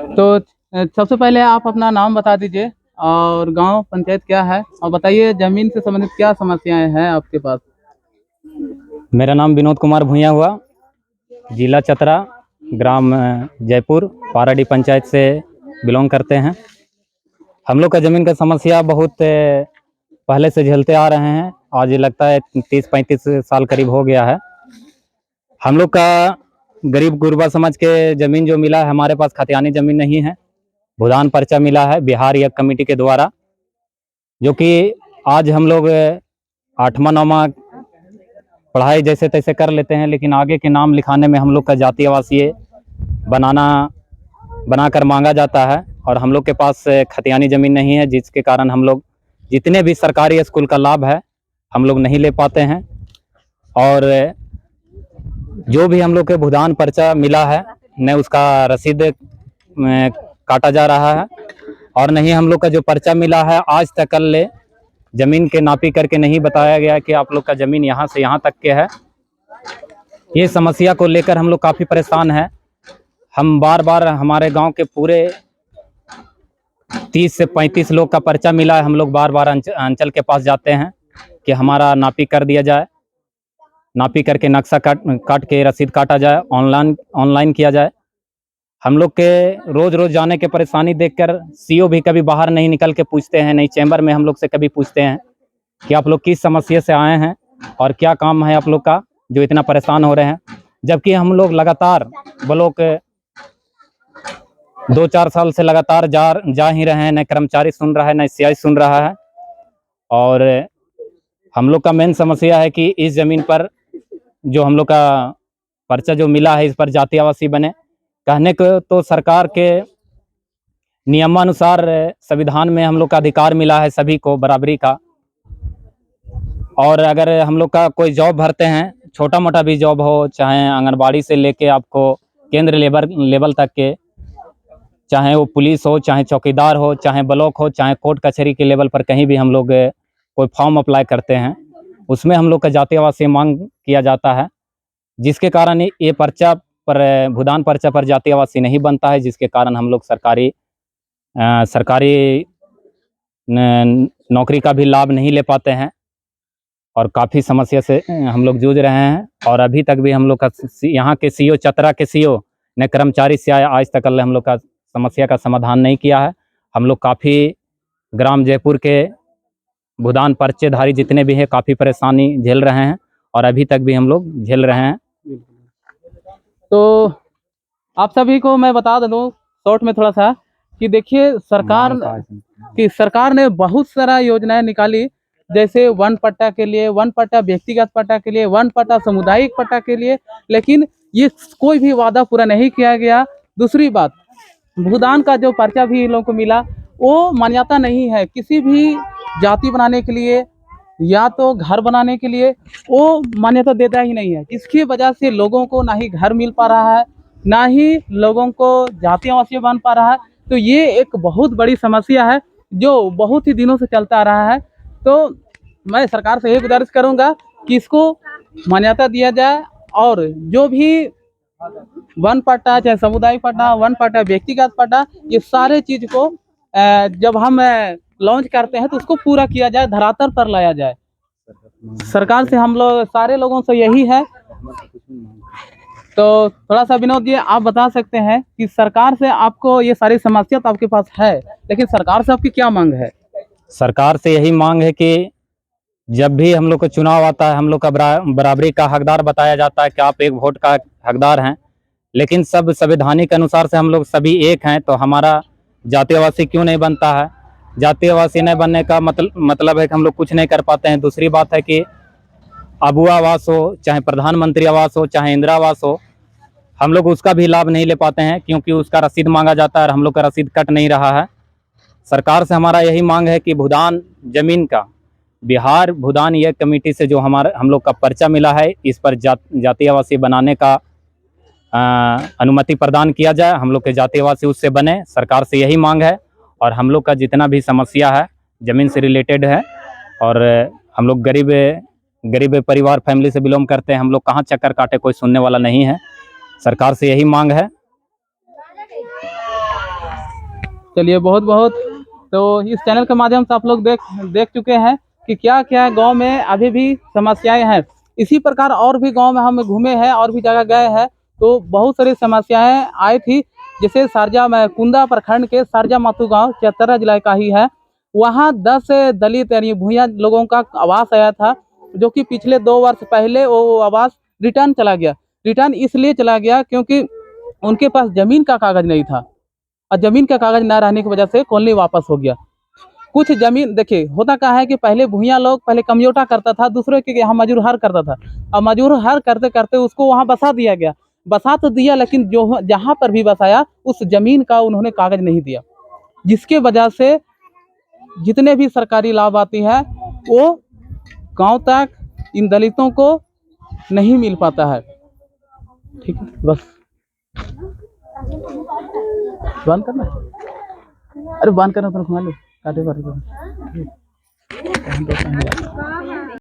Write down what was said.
तो सबसे पहले आप अपना नाम बता दीजिए और गांव पंचायत क्या है, और बताइए जमीन से संबंधित क्या समस्याएं हैं आपके पास। मेरा नाम विनोद कुमार भुइयाँ हुआ, जिला चतरा, ग्राम जयपुर, पाराडी पंचायत से बिलोंग करते हैं। हम लोग का ज़मीन का समस्या बहुत पहले से झेलते आ रहे हैं। आज ये लगता है 30-35 साल करीब हो गया है। हम लोग का गरीब गुरबा समाज के ज़मीन जो मिला है, हमारे पास खतियानी ज़मीन नहीं है। भूदान पर्चा मिला है बिहार यज्ञ कमेटी के द्वारा, जो कि आज हम लोग 8वां-9वां पढ़ाई जैसे तैसे कर लेते हैं, लेकिन आगे के नाम लिखाने में हम लोग का जाति आवासीय बनाकर मांगा जाता है। और हम लोग के पास खतियानी ज़मीन नहीं है, जिसके कारण हम लोग जितने भी सरकारी स्कूल का लाभ है हम लोग नहीं ले पाते हैं। और जो भी हम लोग के भूदान पर्चा मिला है, न उसका रसीद काटा जा रहा है, और नहीं हम लोग का जो पर्चा मिला है आज तक कल ज़मीन के नापी करके नहीं बताया गया कि आप लोग का ज़मीन यहाँ से यहाँ तक के है। ये समस्या को लेकर हम लोग काफ़ी परेशान हैं। हम बार बार हमारे गांव के पूरे 30 से 35 लोग का पर्चा मिला है। हम लोग बार बार अंचल के पास जाते हैं कि हमारा नापी कर दिया जाए, नापी करके नक्शा काट के रसीद काटा जाए, ऑनलाइन किया जाए। हम लोग के रोज़ रोज़ जाने के परेशानी देखकर सीओ भी कभी बाहर नहीं निकल के पूछते हैं, नहीं चैम्बर में हम लोग से कभी पूछते हैं कि आप लोग किस समस्या से आए हैं और क्या काम है आप लोग का जो इतना परेशान हो रहे हैं। जबकि हम लोग लगातार ब्लॉक 2-4 साल से लगातार जा ही रहे हैं, न कर्मचारी सुन रहा है, न सीआई सुन रहा है। और हम लोग का मेन समस्या है कि इस ज़मीन पर जो हम लोग का पर्चा जो मिला है, इस पर जाति आवासीय बने। कहने को तो सरकार के नियमानुसार संविधान में हम लोग का अधिकार मिला है सभी को बराबरी का। और अगर हम लोग का कोई जॉब भरते हैं, छोटा मोटा भी जॉब हो, चाहे आंगनबाड़ी से लेके आपको केंद्र लेवल तक के, चाहे वो पुलिस हो, चाहे चौकीदार हो, चाहे ब्लॉक हो, चाहे कोर्ट कचहरी के लेवल पर कहीं भी हम लोग कोई फॉर्म अप्लाई करते हैं, उसमें हम लोग का जाति आवासीय मांग किया जाता है। जिसके कारण ये पर्चा पर भूदान पर्चा पर जाति आवासीय नहीं बनता है, जिसके कारण हम लोग सरकारी नौकरी का भी लाभ नहीं ले पाते हैं और काफ़ी समस्या से हम लोग जूझ रहे हैं। और अभी तक भी हम लोग का यहाँ के सीओ, चतरा के सीओ ने कर्मचारी से आज तक हम लोग का समस्या का समाधान नहीं किया है। हम लोग काफ़ी ग्राम जयपुर के भूदान पर्चेधारी जितने भी हैं काफ़ी परेशानी झेल रहे हैं और अभी तक भी हम लोग झेल रहे हैं। तो आप सभी को मैं बता दूं शॉर्ट में थोड़ा सा कि देखिए सरकार ने बहुत सारा योजनाएं निकाली, जैसे वन पट्टा के लिए, वन पट्टा व्यक्तिगत पट्टा के लिए, वन पट्टा सामुदायिक पट्टा के लिए, लेकिन ये कोई भी वादा पूरा नहीं किया गया। दूसरी बात, भूदान का जो पर्चा भी इन लोगों को मिला वो मान्यता नहीं है किसी भी जाति बनाने के लिए या तो घर बनाने के लिए, वो मान्यता देता ही नहीं है। इसकी वजह से लोगों को ना ही घर मिल पा रहा है, ना ही लोगों को जाति आवासीय बन पा रहा है। तो ये एक बहुत बड़ी समस्या है जो बहुत ही दिनों से चलता आ रहा है। तो मैं सरकार से यही गुजारिश करूंगा कि इसको मान्यता दिया जाए, और जो भी वन पट्टा, चाहे सामुदायिक पट्टा, वन पट्टा, व्यक्तिगत पट्टा, ये सारे चीज को जब हम लॉन्च करते हैं तो उसको पूरा किया जाए, धरातल पर लाया जाए। सरकार से हम लोग सारे लोगों से यही है। तो थोड़ा सा विनोद जी आप बता सकते हैं कि सरकार से आपको ये सारी समस्या तो आपके पास है, लेकिन सरकार से आपकी क्या मांग है? सरकार से यही मांग है कि जब भी हम लोग को चुनाव आता है, हम लोग का बराबरी का हकदार बताया जाता है कि आप एक वोट का हकदार हैं, लेकिन सब संवैधानिक अनुसार से हम लोग सभी एक हैं, तो हमारा जाति आवासीय क्यों नहीं बनता है? जाति आवासीय नहीं बनने का मतलब है कि हम लोग कुछ नहीं कर पाते हैं। दूसरी बात है कि अबुआ आवास हो, चाहे प्रधानमंत्री आवास हो, चाहे इंदिरा आवास हो, हम लोग उसका भी लाभ नहीं ले पाते हैं क्योंकि उसका रसीद मांगा जाता है और हम लोग का रसीद कट नहीं रहा है। सरकार से हमारा यही मांग है कि भूदान जमीन का बिहार भूदान यज्ञ कमेटी से जो हम लोग का पर्चा मिला है, इस पर जाति आवासीय बनाने का अनुमति प्रदान किया जाए, हम लोग के जाति आवासीय उससे बने। सरकार से यही मांग है। और हम लोग का जितना भी समस्या है ज़मीन से रिलेटेड है, और हम लोग गरीब परिवार फैमिली से बिलोंग करते हैं, हम लोग कहाँ चक्कर काटे, कोई सुनने वाला नहीं है। सरकार से यही मांग है। चलिए, बहुत बहुत तो इस चैनल के माध्यम से आप लोग देख चुके हैं कि क्या क्या गांव में अभी भी समस्याएं हैं। इसी प्रकार और भी गांव में हम घूमे हैं और भी जगह गए हैं, तो बहुत सारी समस्याएं आई थी। जैसे सारजा में कुंदा प्रखंड के सारजा मातू गांव चतरा जिला का ही है। वहाँ 10 दलित यानी भूया लोगों का आवास आया था, जो कि पिछले 2 वर्ष पहले वो आवास रिटर्न चला गया। रिटर्न इसलिए चला गया क्योंकि उनके पास जमीन का कागज नहीं था, और जमीन का कागज न रहने की वजह से कॉलोनी वापस हो गया। कुछ जमीन देखिए, होता क्या है कि पहले भूया लोग पहले कमयोटा करता था, दूसरे के यहाँ मजूर हर करता था, और मजूर हर करते करते उसको वहाँ बसा दिया गया। बसा तो दिया, लेकिन जो जहाँ पर भी बसाया उस जमीन का उन्होंने कागज नहीं दिया, जिसके वजह से जितने भी सरकारी लाभ आती है वो गांव तक इन दलितों को नहीं मिल पाता है। ठीक है, बस बंद करना। अरे बंद करना तो घुमा लो काटे पर।